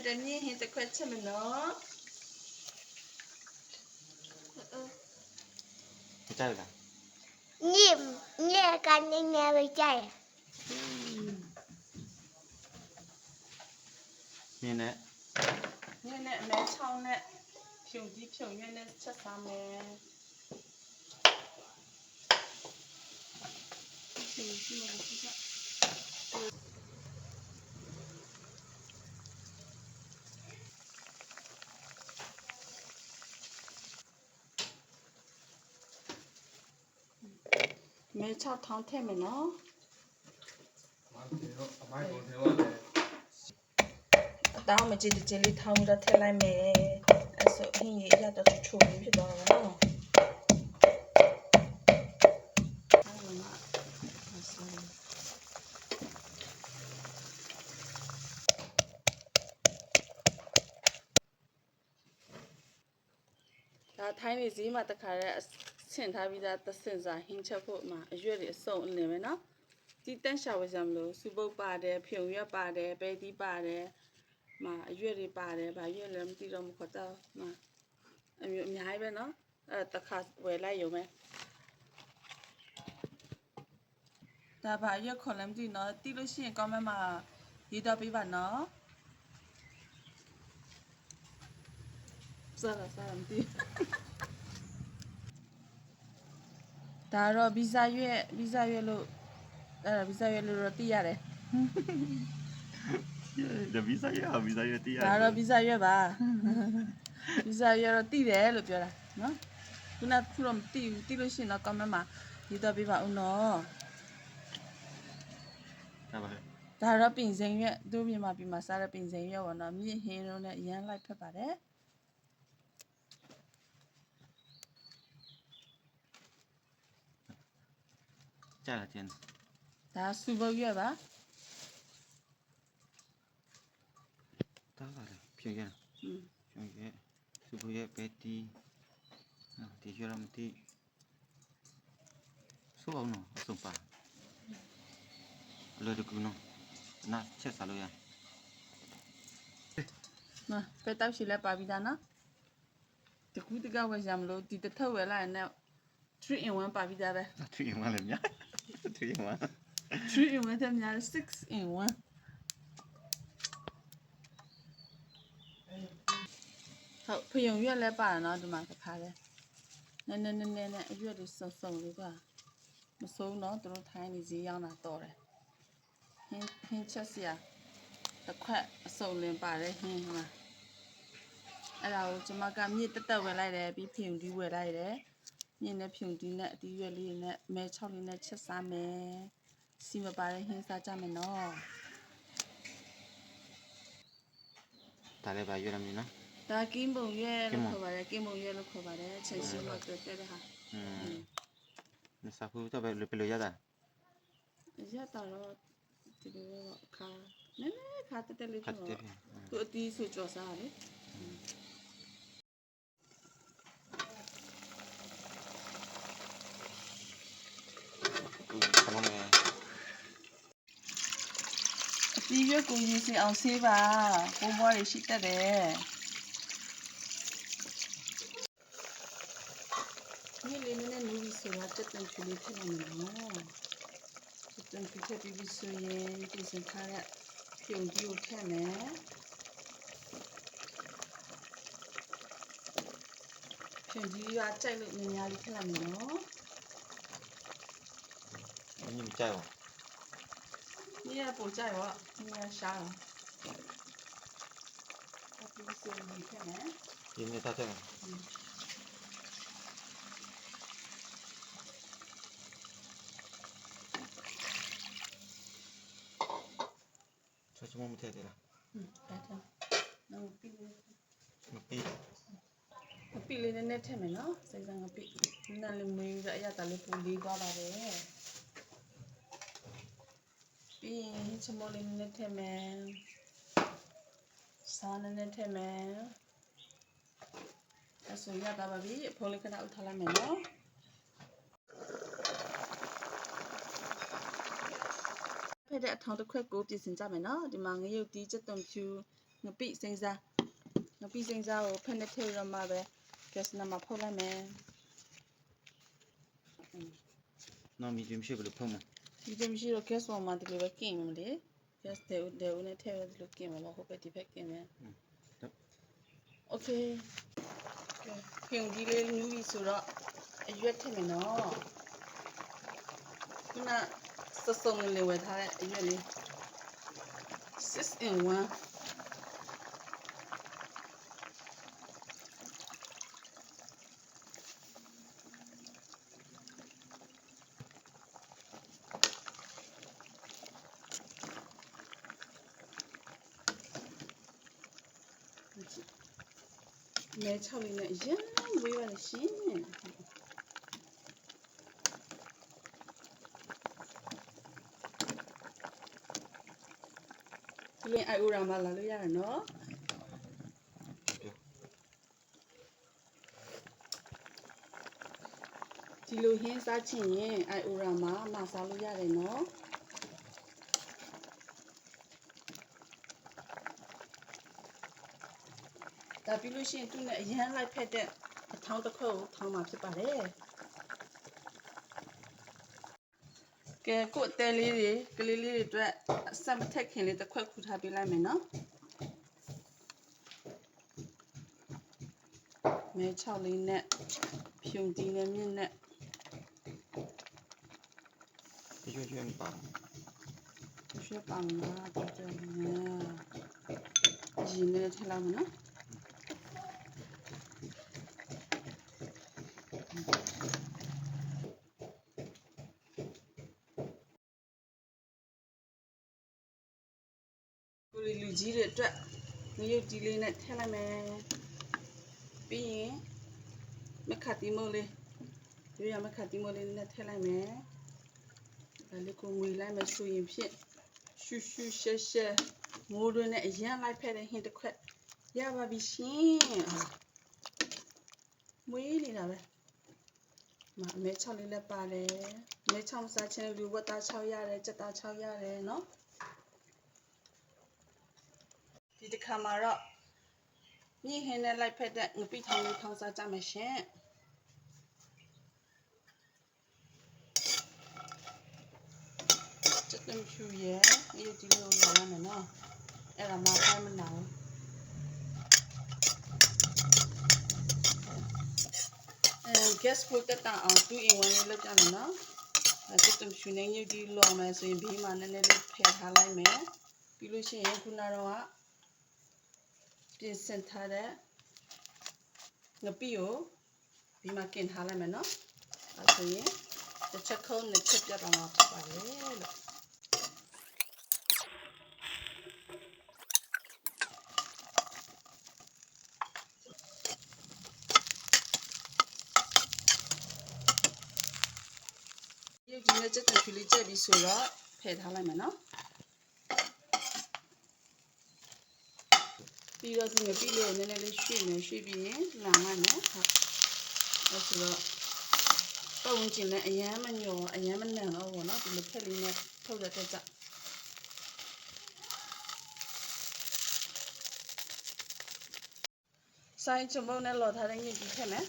တဲ့မြင်းဟင်းတစ်ခွက်ချက်မနော်ကြိုက်လား ညကနေနေပဲကြိုက် မြင်းနဲ့ မြင်းနဲ့အမဲချောင်းနဲ့ဖြုံကြီးဖြုံရွက်နဲ့ချက်စားမယ်ဖြုံကြီးမှာချက်မဲချောင်းထောင်းထည့်မယ်နော်အတောင်းမကြည့်တကြလေးထောင်းပြီးတော့ထည့်လိုက်မယ်အဲ့ဆိုဟင်းရရတော့ချိုးလေးဖြစ်သွားတော့နော်ဒါထိုင်းနေဈေးမှာတခါတည်းဆင့်ထားပြီးသားသစင်စာဟင်းချက်ဖို့မှာအရွက်တွေအစုံအလင်ပဲနော်ဒီတန့်ရှာဝယ်ကြမလို့စူပုတ်ပါတယ်ဖြုံရွက်ပါတယ်ပဲတီးပါတယ်မှာအရွက်တွေပါတယ်ဗာရွက်လည်းမသိတော့မခေါ်တော့မှာအမျိုးအများကြီးပဲနော်အဲ့တခါဝယ်လိုက်ရုံပဲဒါဗာရွက်ခေါ်လည်းမသိနော်တီးလို့ရှိရင်ကောင်းမဲ့မှာရေးတော့ပေးပါနော်စားမသိဒါတော့ဗီဇာရွက်လို့အဲ့ဗီဇာရွက်လို့တော့သိရတယ်ဒါဗီဇာရတီးရ ဒါတော့ဗီဇာရွက်ပါဗီဇာရွက်တော့သိတယ်လို့ပြောတာနော်ခုနကတော့မသိဘူးသိလို့ရှိရင်တော့ comment မှာရေးတော့ပေးပါဦးနော် ဒါပါ ဒါတော့ပင်စိန်ရွက်သူ့မြန်မာပြည်မှာစားတဲ့ပင်စိန်ရွက်ပေါ့နော်မြင့်ဟင်းလုံးနဲ့အရန်လိုက်ဖက်ပါတယ်ကြလားကျင်း ဒါစူပုတ်ရွက်ပါ တားပါလေဖြုံရဖြုံရစူပူရပဲတီဒီရမတီဆိုအောင်နော်အစုံပါအလွယ်တကူနော်နားချက်စားလို့ရ နော်ပဲတောက်ရှိလဲပါပြီးသားနော်တကူးတကဝယ်ရမလို့ဒီတစ်ထပ်ဝယ်လိုက်ရင်လည်း3 in 1ပါပြီးသားပဲ 3 in 1လည်းများ3 in 1 3 in 1တဲ့များ6 in 1ဟုတ်ဖယုံရွက်လဲပါနော်ဒီမှာတစ်ခါလဲနည်းအရွက်တွေစုံလေးကွာမစိုးနော်သူတို့ထိုင်းနေဈေးရောက်တာတော့တယ်ဟင်းချက်စရာတစ်ခွက်အစုံလင်ပါတယ်ဟင်းမှာအဲ့ဒါကိုကျွန်မကမြစ်တက်ဝယ်လိုက်တယ်ပြီးဖြုံတီးဝယ်လိုက်တယ်မြစ်နဲ့ဖြုံတီးနဲ့အတီးရွက်လေးနဲ့မဲချောက်လေးနဲ့ချက်စားမယ်စီမပါတဲ့ဟင်းစားကြမယ်နော်ဒါလည်းပါရရမင်းနော် ဒါကင်းပုံရွက်လို့ခေါ်ပါတယ်ကင်းပုံရွက်လို့ခေါ်ပါတယ်ချက်စီမတက်တဲ့ဟာမစားဘူးတော့ပဲလို့ရတာ ရတာတော့ဒီလိုတော့ခါနည်းခါတက်လေးဖြစ်တော့သူအတီးဆိုကြော်စားလေဒီရွက်ကိုရေးစင်အောင်ဆေးပါပိုးမွားတွေရှိတတ်တယ်ဒီလေးနဲ့နူးပြီးဆိုတာတက်တန်ချူလေးဖြစ်နေမှာနော်တက်တန်ချူထည့်ပြီးဆိုရင်ဒီစင်ခါရပြုံကြီးကိုထည့်မယ်ပြုံကြီးကကြိုက်လို့များများလေးထည့်လိုက်မယ်နော်你们在吗？你也不在我，你也傻了。我不是你看没？你们在吗？这是我们在的啦。白天，那我比你，我比。我比你那天没呢，谁让我比？那里没有呀，但你不理我吧的。ပြီးရင်ချမောလေးနဲ့ထည့်မယ်စားနဲ့ထည့်မယ်အဆိုရတာပါပြီအဖိုးလေးခဏဥထားလိုက်မယ်နော်ဖက်တဲ့အထောင်တစ်ခွက်ကိုပြင်ဆင်ကြမယ်နော်ဒီမှာငရုတ်တီးချက်သွန်ဖြူ ငပိစိမ့်စားကိုဖက်နဲ့ထည့်ရမှာပဲ gas နံမှာဖောက်လိုက်မယ် နော်မီဒီယမ်ရှိဘယ်လိုဖုံးမ ဒီတမရှိတော့ gas ပေါ်မှာဒီလိုပဲကင်မယ်လေ gas တဲ့ဦးနဲ့ထည့်ရဒီလိုကင်မှာမဟုတ်ပဲဒီဘက်ကင်မယ် Okay ဖျုံကြီးလေးနူးပြီဆိုတော့အရွက်ထည့်မယ်နော်ခုနစုံလေးဝယ်ထားတဲ့အရွက်လေး 6 in 1မဲချောက်လေးနဲ့ရမ်းဝေးပါလေရှင်ဒီလိုအိုင်အိုရာမှာလာလို့ရတယ်နော်ဒီလိုဟင်းစားချင်ရင်အိုင်အိုရာမှာမစားလို့ရတယ်နော်ဒါပြီးလို့ရှိရင်သူ့နဲ့အရန်လိုက်ဖက်တဲ့အထောင်းတစ်ခွက်ကိုထောင်းမှာဖြစ်ပါတယ်ကဲကို့အသေးလေးတွေကလေးလေးတွေအတွက်အဆက်မထက်ခင်လေးတစ်ခွက်ခူထားပေးလိုက်မယ်နော်မဲချောက်လေးနဲ့ဖြုံတီးနဲ့မြင့်နဲ့ ရွှေပါ ရွှေပန်းလာတော့တယ်နော်ရင်းနဲ့ထည့်လိုက်မယ်နော်ကိုလီလူကြီးတွေအတွက်ငရုတ်ကြီးလေးနဲ့ထည့်လိုက်မယ်ပြီးရင်မခတ်တီမိုးလေးရွေးရမခတ်တီမိုးလေးနဲ့ထည့်လိုက်မယ်ဒါလေးကိုငွေလိုက်မယ်ဆိုရင်ဖြစ်ရှူရှူရှဲရှဲမိုးတွင်းနဲ့အရန်လိုက်ဖက်တဲ့ဟင်းတစ်ခွက်ရပါပြီရှင်မွေးနေတာပဲမအမဲ6လေးလည်းပါတယ်အမဲ6မစားချင်လူဝတ်သား6ရတယ်ကြက်သား6ရတယ်နော်ဒီတစ်ခါမှာတော့မြင့်ဟင်းနဲ့လိုက်ဖက်တဲ့ငပိထောင်လေးထောင်းစားကြမယ်ရှင်ကျက်သွဖြူရဲ့ဒီဒီလိုလာရမယ်နော်အဲ့ဒါမှဖိုင်မနာဘူးgas ဖို့တက်တာအောင်2 in 1လေးလုပ်ကြမယ်နော်ကျက်သွဖြူနဲ့ညှို့ဒီလောမယ်ဆိုရင်ဘေးမှာနည်းနည်းလေးဖယ်ထားလိုက်မယ်ပြီးလို့ရှိရင်ခုနတော့ပြင်ဆင်ထားတဲ့ငပိကိုဒီမှာကင်ထားလိုက်မယ်နော်အဲဆိုရင်တစ်ချက်ခုံးနှစ်ချက်ပြတ်တော့မှာဖြစ်ပါလေလို့ဒီနေ့ချက်တူလေးချက်ပြီးဆိုတော့ဖယ်ထားလိုက်မယ်နော်ပြီးတော့ဒီငပိလေးကိုနည်းနည်းလေးရွှေ့ပြီးရင်လာမှမယ်ဟုတ်အဲဆိုတော့ပုံဝင်ကျင်လည်းအရန်မညောအရန်မနံတော့ဘောနော်ဒီလိုဖက်လေးနဲ့ထုတ်ရတဲ့ကြောင့်ဆိုင်ချုံမုံနဲ့လော်ထားတဲ့ညစ်ကြီးထည့်မယ်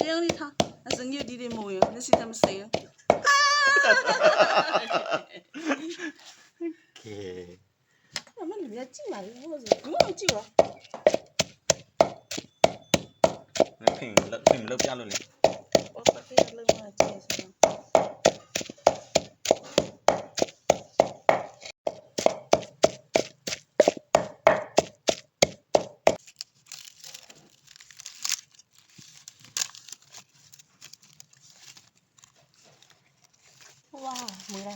这样的汤，那是牛弟的模样，那是他们谁呀？ ကဲ 我们里面进来的，我是不用进了。 ဖင်မလုပ်ပြလို့လေ 我把这个扔了，这是。哇，没了。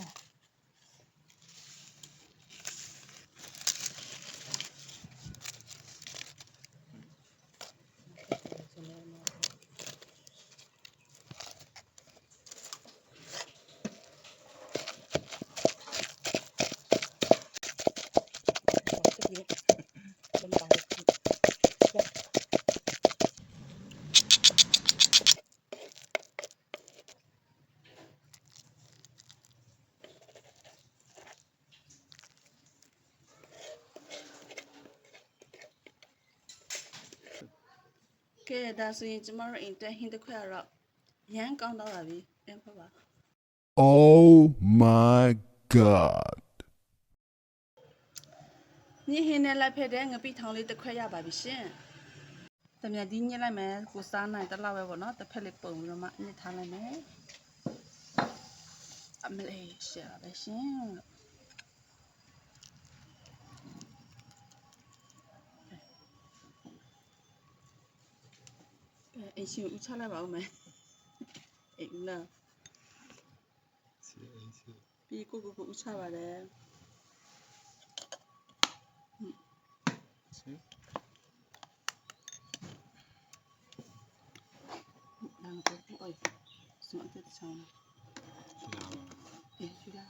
ကဲဒါဆိုရင်ကျမတို့အိမ်တက်ဟင်းတစ်ခွက်ကတော့ရမ်းကောင်းတော့ပါပြီအင်းဖတ်ပါ Oh my god. ညဟင်းနဲ့လိုက်ဖက်တဲ့ငပိထောင်လေးတစ်ခွက်ရပါပြီရှင်တမန်ဒီညက်လိုက်မယ်ကိုစားနိုင်တလောက်ပဲပေါ့နော်တစ်ဖက်လေးပုံပြီးတော့မှညက်ထားလိုက်မယ်အမလေးရှာပဲရှင်အရှင်ဦးချလိုက်ပါဦးမယ်အေးလားပြီးကိုဦးချပါတယ်那个不会，什么都唱。诶，去啦。